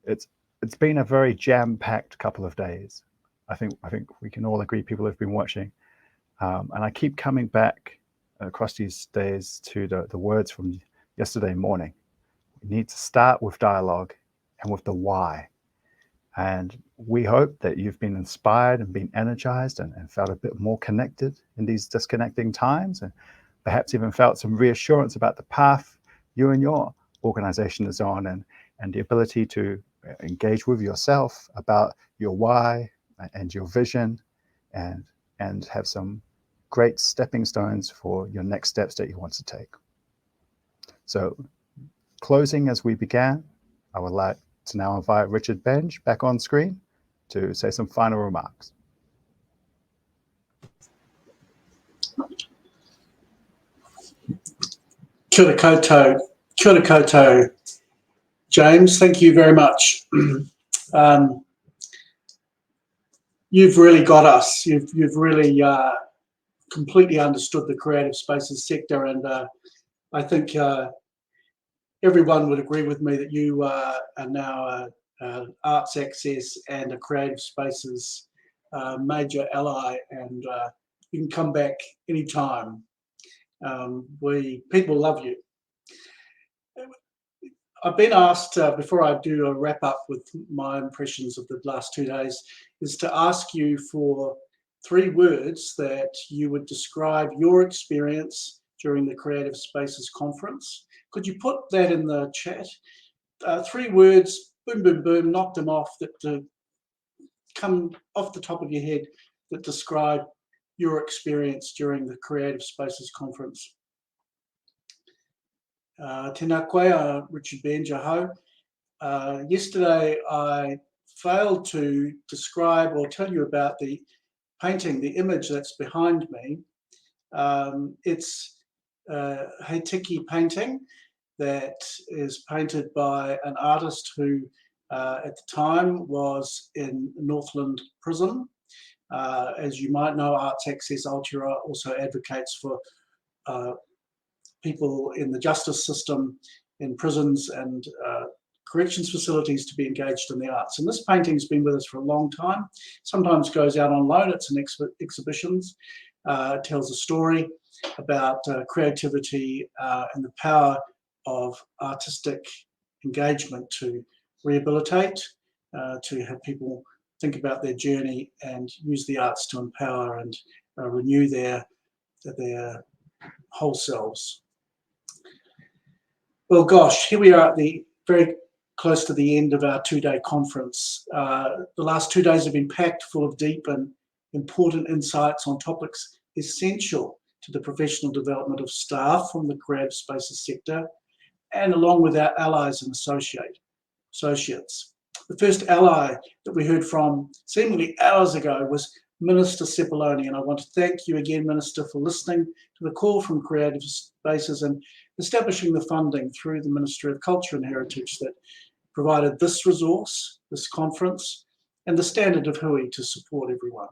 it's been a very jam-packed couple of days. I think we can all agree, people have been watching, and I keep coming back across these days to the words from yesterday morning. We need to start with dialogue and with the why. And we hope that you've been inspired and been energized and felt a bit more connected in these disconnecting times, and perhaps even felt some reassurance about the path you and your organization is on, and the ability to engage with yourself about your why and your vision, and have some great stepping stones for your next steps that you want to take. So, closing as we began, I would like to now invite Richard Benge back on screen to say some final remarks. Kia ora koutou. Kia ora koutou. James, thank you very much. You've really got us. You've really completely understood the creative spaces sector, and I think everyone would agree with me that you are now Arts Access and a Creative Spaces major ally, and you can come back anytime. People love you. I've been asked, before I do a wrap up with my impressions of the last 2 days, is to ask you for 3 words that you would describe your experience during the Creative Spaces conference. Could you put that in the chat? 3 words, boom, boom, boom, knock them off, that come off the top of your head, that describe your experience during the Creative Spaces conference. Tēnā koe, Richard Benge ho. Yesterday I failed to describe or tell you about the painting, the image that's behind me. It's a Haitiki painting that is painted by an artist who at the time was in Northland prison. As you might know, Arts Access Aotearoa also advocates for people in the justice system, in prisons and corrections facilities, to be engaged in the arts. And this painting's been with us for a long time. Sometimes goes out on loan. It's in exhibitions. It tells a story about creativity and the power of artistic engagement to rehabilitate, to have people think about their journey and use the arts to empower and renew their whole selves. Well, gosh, here we are at the very close to the end of our 2-day conference. The last 2 days have been packed full of deep and important insights on topics essential to the professional development of staff from the creative spaces sector, and along with our allies and associates. The first ally that we heard from seemingly hours ago was Minister Sepuloni, and I want to thank you again, Minister, for listening to the call from Creative Spaces and establishing the funding through the Ministry of Culture and Heritage that provided this resource, this conference, and the Standard of Hui to support everyone.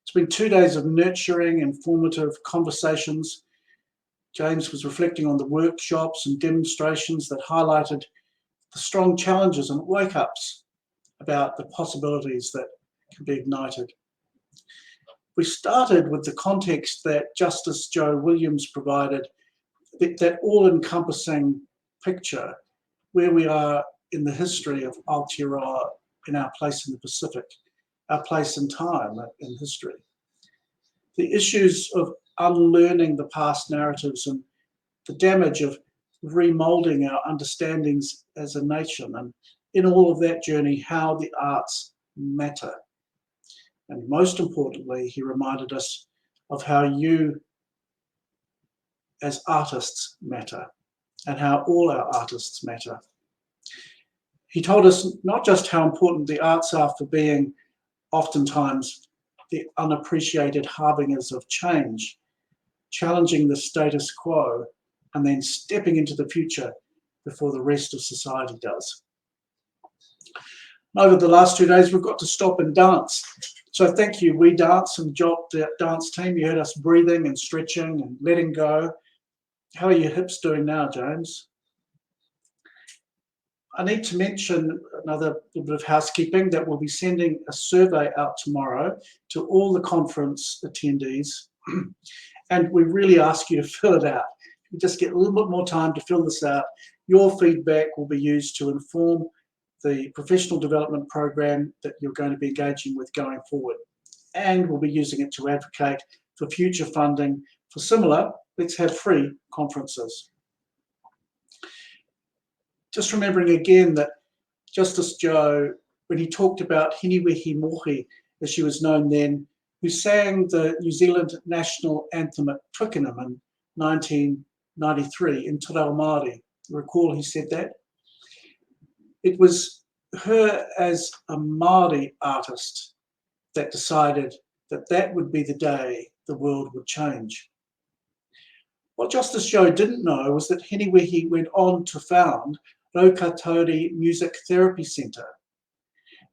It's been 2 days of nurturing, informative conversations. James was reflecting on the workshops and demonstrations that highlighted the strong challenges and wake-ups about the possibilities that can be ignited. We started with the context that Justice Joe Williams provided, that all-encompassing picture where we are in the history of Aotearoa, in our place in the Pacific, our place in time in history. The issues of unlearning the past narratives and the damage of remoulding our understandings as a nation, and in all of that journey, how the arts matter. And most importantly, he reminded us of how you as artists matter, and how all our artists matter. He told us not just how important the arts are for being oftentimes the unappreciated harbingers of change, challenging the status quo, and then stepping into the future before the rest of society does. Over the last 2 days, we've got to stop and dance. So thank you, We Dance and Job Dance team. You heard us breathing and stretching and letting go. How are your hips doing now, James? I need to mention another little bit of housekeeping, that we'll be sending a survey out tomorrow to all the conference attendees. And we really ask you to fill it out. You just get a little bit more time to fill this out. Your feedback will be used to inform the professional development program that you're going to be engaging with going forward. And we'll be using it to advocate for future funding for similar, let's have free conferences. Just remembering again that Justice Joe, when he talked about Hinewehi Mohi, as she was known then, who sang the New Zealand national anthem at Twickenham in 1993 in Te Reo Māori. You recall he said that? It was her as a Māori artist that decided that that would be the day the world would change. What Justice Joe didn't know was that Hinewehi went on to found Raukatori Music Therapy Centre,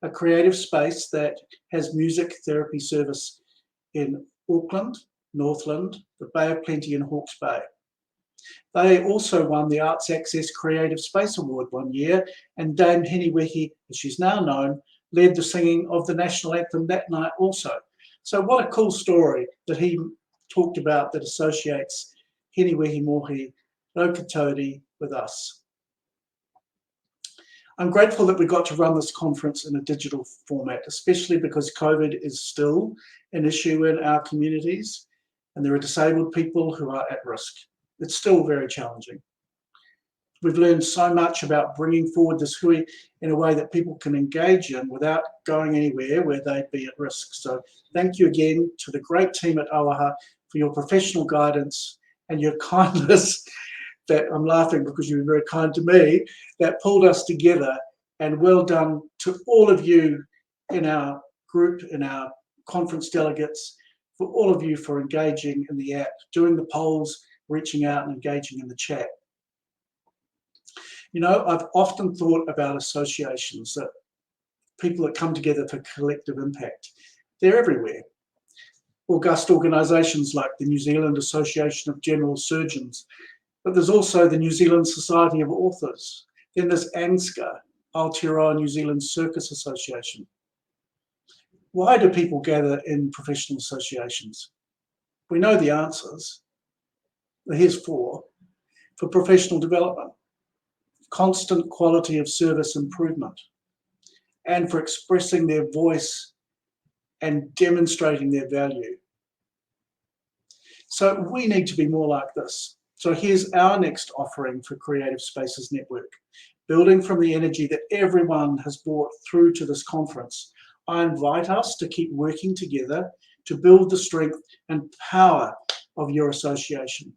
a creative space that has music therapy service in Auckland, Northland, the Bay of Plenty and Hawke's Bay. They also won the Arts Access Creative Space Award one year, and Dame Hinewehi, as she's now known, led the singing of the national anthem that night also. So what a cool story that he talked about that associates Hinewehi Mohi, Raukatori with us. I'm grateful that we got to run this conference in a digital format, especially because COVID is still an issue in our communities and there are disabled people who are at risk. It's still very challenging. We've learned so much about bringing forward this hui in a way that people can engage in without going anywhere where they'd be at risk. So thank you again to the great team at Auaha for your professional guidance and your kindness. That I'm laughing because you were very kind to me, that pulled us together, and well done to all of you in our group, in our conference delegates, for all of you for engaging in the app, doing the polls, reaching out and engaging in the chat. You know, I've often thought about associations, that people that come together for collective impact. They're everywhere. August organisations like the New Zealand Association of General Surgeons, but there's also the New Zealand Society of Authors. Then there's ANZCA, Aotearoa New Zealand Circus Association. Why do people gather in professional associations? We know the answers, but here's four. For professional development, constant quality of service improvement, and for expressing their voice and demonstrating their value. So we need to be more like this. So here's our next offering for Creative Spaces Network. Building from the energy that everyone has brought through to this conference, I invite us to keep working together to build the strength and power of your association.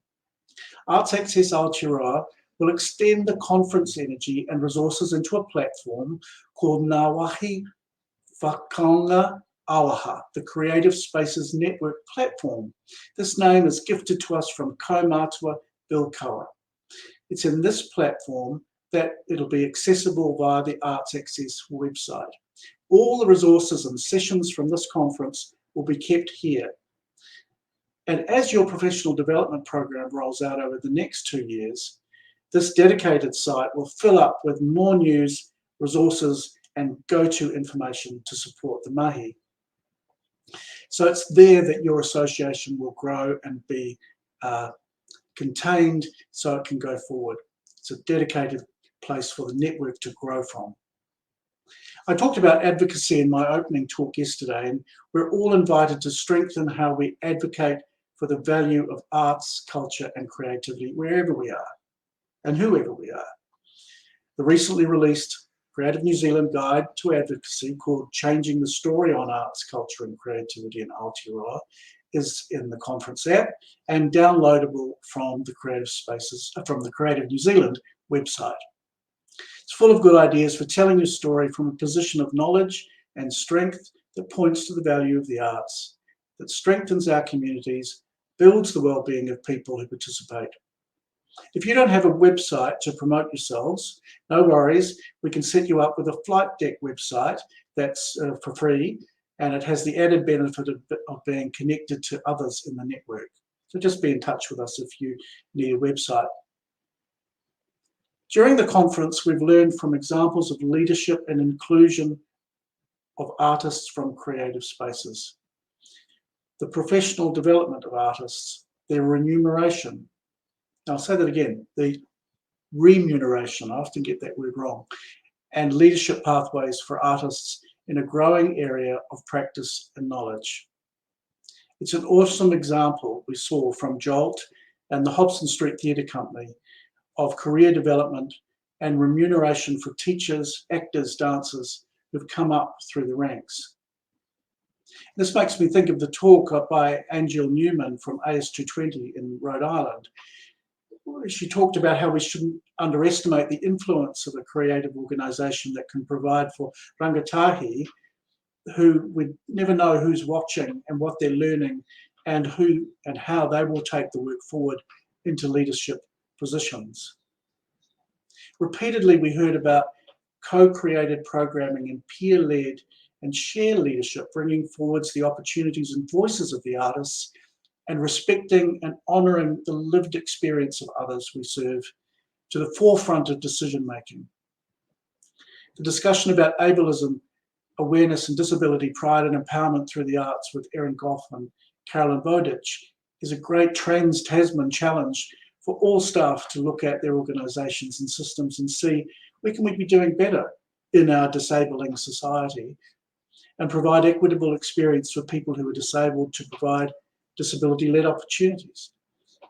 Arts Access Aotearoa will extend the conference energy and resources into a platform called Ngā Wāhi Whakaonga Auaha, the Creative Spaces Network platform. This name is gifted to us from Kaumātua Bill Koa. It's in this platform that it'll be accessible via the Arts Access website. All the resources and sessions from this conference will be kept here. And as your professional development program rolls out over the next 2 years, this dedicated site will fill up with more news, resources, and go-to information to support the mahi. So it's there that your association will grow and be contained so it can go forward. It's a dedicated place for the network to grow from. I talked about advocacy in my opening talk yesterday, and we're all invited to strengthen how we advocate for the value of arts, culture, and creativity wherever we are and whoever we are. The recently released Creative New Zealand Guide to Advocacy, called Changing the Story on Arts, Culture and Creativity in Aotearoa, is in the conference app and downloadable from the Creative New Zealand website. It's full of good ideas for telling your story from a position of knowledge and strength that points to the value of the arts, that strengthens our communities, builds the well-being of people who participate. If you don't have a website to promote yourselves, no worries. We can set you up with a flight deck website that's for free, and it has the added benefit of being connected to others in the network. So just be in touch with us if you need a website. During the conference, we've learned from examples of leadership and inclusion of artists from creative spaces, the professional development of artists, their remuneration. I'll say that again, the remuneration, I often get that word wrong, and leadership pathways for artists in a growing area of practice and knowledge. It's an awesome example we saw from Jolt and the Hobson Street Theatre Company of career development and remuneration for teachers, actors, dancers who've come up through the ranks. This makes me think of the talk by Angel Newman from AS220 in Rhode Island. She talked about how we shouldn't underestimate the influence of a creative organisation that can provide for rangatahi who we never know who's watching and what they're learning and who and how they will take the work forward into leadership positions. Repeatedly, we heard about co-created programming and peer-led and shared leadership, bringing forwards the opportunities and voices of the artists and respecting and honouring the lived experience of others we serve to the forefront of decision-making. The discussion about ableism, awareness and disability, pride and empowerment through the arts with Erin Goff and Carolyn Bowditch is a great trans-Tasman challenge for all staff to look at their organisations and systems and see where can we be doing better in our disabling society and provide equitable experience for people who are disabled to provide disability-led opportunities.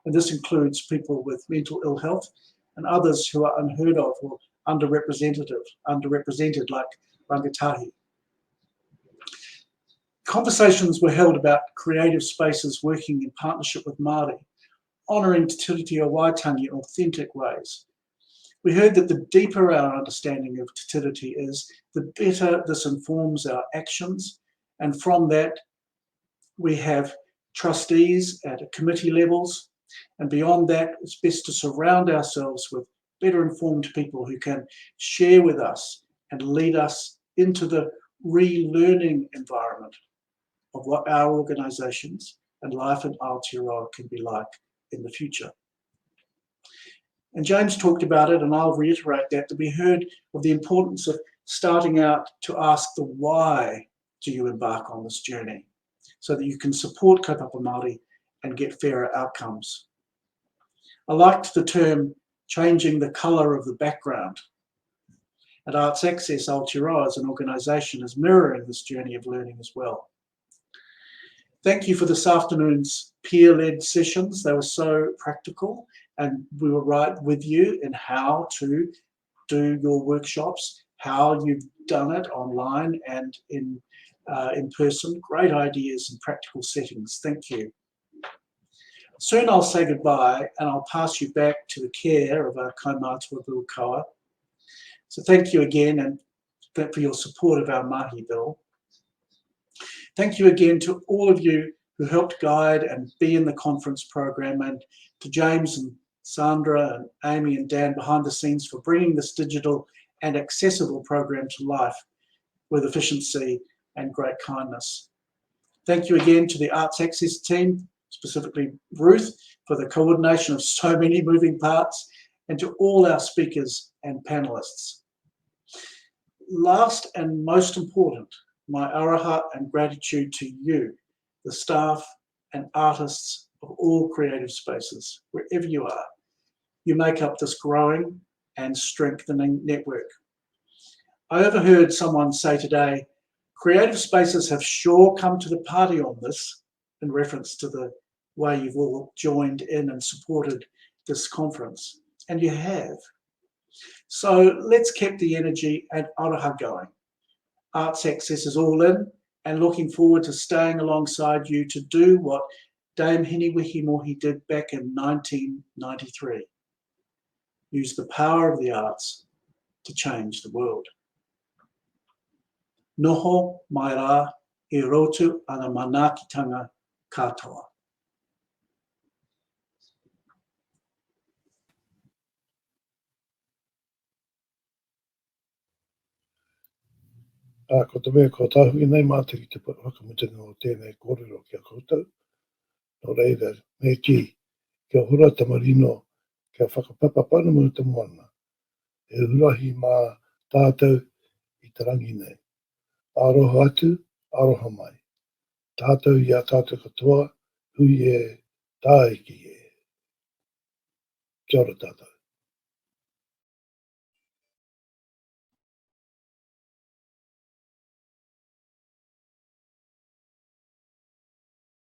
And this includes people with mental ill health and others who are unheard of or underrepresented like rangatahi. Conversations were held about creative spaces working in partnership with Māori, honouring Te Tiriti o Waitangi in authentic ways. We heard that the deeper our understanding of Te Tiriti is, the better this informs our actions, and from that we have trustees at committee levels, and beyond that it's best to surround ourselves with better informed people who can share with us and lead us into the relearning environment of what our organisations and life in Aotearoa can be like in the future. And James talked about it, and I'll reiterate that we heard of the importance of starting out to ask the why do you embark on this journey, so that you can support kaupapa Māori and get fairer outcomes. I liked the term changing the colour of the background. And Arts Access Aotearoa as an organisation is mirroring this journey of learning as well. Thank you for this afternoon's peer-led sessions. They were so practical, and we were right with you in how to do your workshops, how you've done it online and in person. Great ideas and practical settings. Thank you. Soon I'll say goodbye and I'll pass you back to the care of our kaumātua Bill Koa. So thank you again, and for your support of our mahi bill. Thank you again to all of you who helped guide and be in the conference program, and to James and Sandra and Amy and Dan behind the scenes for bringing this digital and accessible program to life with efficiency and great kindness. Thank you again to the Arts Access team, specifically Ruth, for the coordination of so many moving parts, and to all our speakers and panelists. Last and most important, my aroha and gratitude to you, the staff and artists of all creative spaces, wherever you are. You make up this growing and strengthening network. I overheard someone say today, creative spaces have sure come to the party on this, in reference to the way you've all joined in and supported this conference, and you have. So let's keep the energy and aroha going. Arts Access is all in and looking forward to staying alongside you to do what Dame Hinewehi Mohi did back in 1993. Use the power of the arts to change the world. Noho mai rā I rotu ana manaakitanga katoa. Ko te mea ko tāhui nei mātaki te whakamutinga o tēnei kōrero kia koutou. Nō reira, me ki, kia hura tamarino, kia whakapapa pāna munu te moana. e urahi mā tātou I te rangi nei. Aroha atu, aroha mai. Tātou I a tātou katoa, hui e tāiki e. Kia ora tātou.